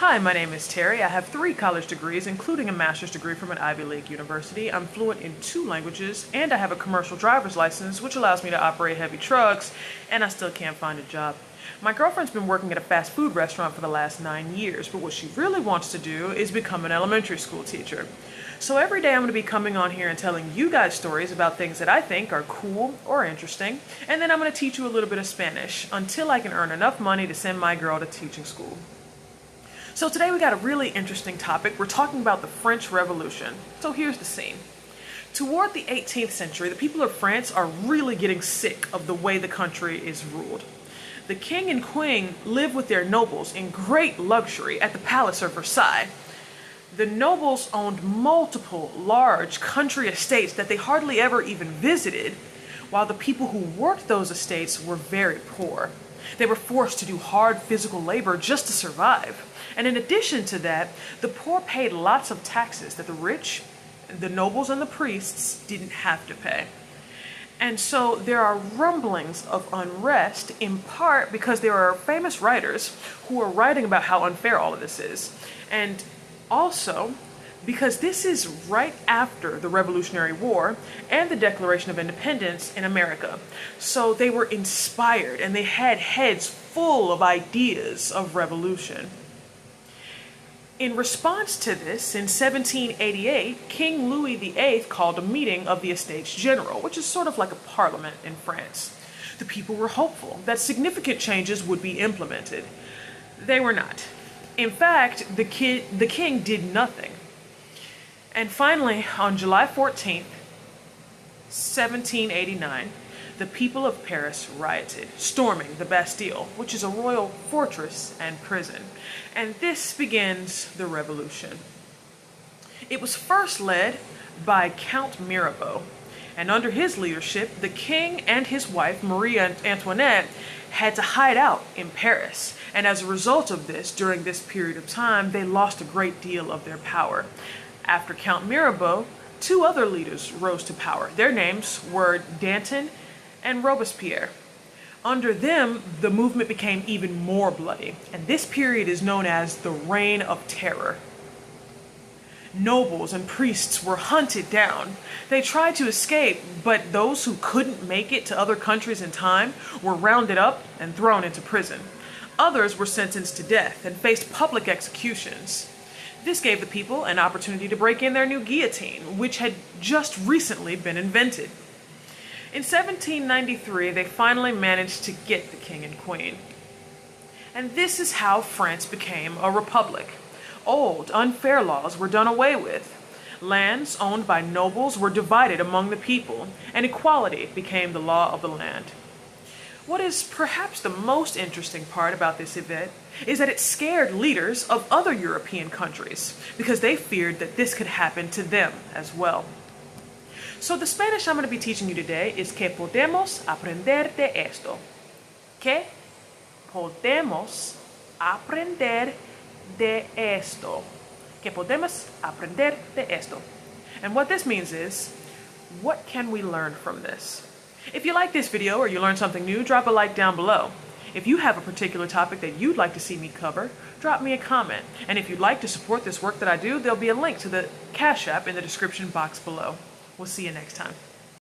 Hi, my name is Terry. I have 3 college degrees, including a master's degree from an Ivy League university. I'm fluent in 2 languages, and I have a commercial driver's license, which allows me to operate heavy trucks, and I still can't find a job. My girlfriend's been working at a fast food restaurant for the last 9 years, but what she really wants to do is become an elementary school teacher. So every day I'm going to be coming on here and telling you guys stories about things that I think are cool or interesting, and then I'm going to teach you a little bit of Spanish until I can earn enough money to send my girl to teaching school. So today we got a really interesting topic. We're talking about the French Revolution. So here's the scene. Toward the 18th century, the people of France are really getting sick of the way the country is ruled. The king and queen live with their nobles in great luxury at the Palace of Versailles. The nobles owned multiple large country estates that they hardly ever even visited, while the people who worked those estates were very poor. They were forced to do hard physical labor just to survive. And in addition to that, the poor paid lots of taxes that the rich, the nobles, and the priests didn't have to pay. And so there are rumblings of unrest, in part because there are famous writers who are writing about how unfair all of this is. And also because this is right after the Revolutionary War and the Declaration of Independence in America. So they were inspired and they had heads full of ideas of revolution. In response to this, in 1788, King Louis VIII called a meeting of the Estates General, which is sort of like a parliament in France. The people were hopeful that significant changes would be implemented. They were not. In fact, the king did nothing. And finally, on July 14th, 1789, the people of Paris rioted, storming the Bastille, which is a royal fortress and prison. And this begins the revolution. It was first led by Count Mirabeau, and under his leadership, the king and his wife, Marie Antoinette, had to hide out in Paris. And as a result of this, during this period of time, they lost a great deal of their power. After Count Mirabeau, 2 other leaders rose to power. Their names were Danton and Robespierre. Under them, the movement became even more bloody, and this period is known as the Reign of Terror. Nobles and priests were hunted down. They tried to escape, but those who couldn't make it to other countries in time were rounded up and thrown into prison. Others were sentenced to death and faced public executions. This gave the people an opportunity to break in their new guillotine, which had just recently been invented. In 1793, they finally managed to get the king and queen. And this is how France became a republic. Old, unfair laws were done away with. Lands owned by nobles were divided among the people, and equality became the law of the land. What is perhaps the most interesting part about this event is that it scared leaders of other European countries because they feared that this could happen to them as well. So the Spanish I'm going to be teaching you today is que podemos aprender de esto. Que podemos aprender de esto. Que podemos aprender de esto. And what this means is, what can we learn from this? If you like this video or you learned something new, drop a like down below. If you have a particular topic that you'd like to see me cover, drop me a comment. And if you'd like to support this work that I do, there'll be a link to the Cash App in the description box below. We'll see you next time.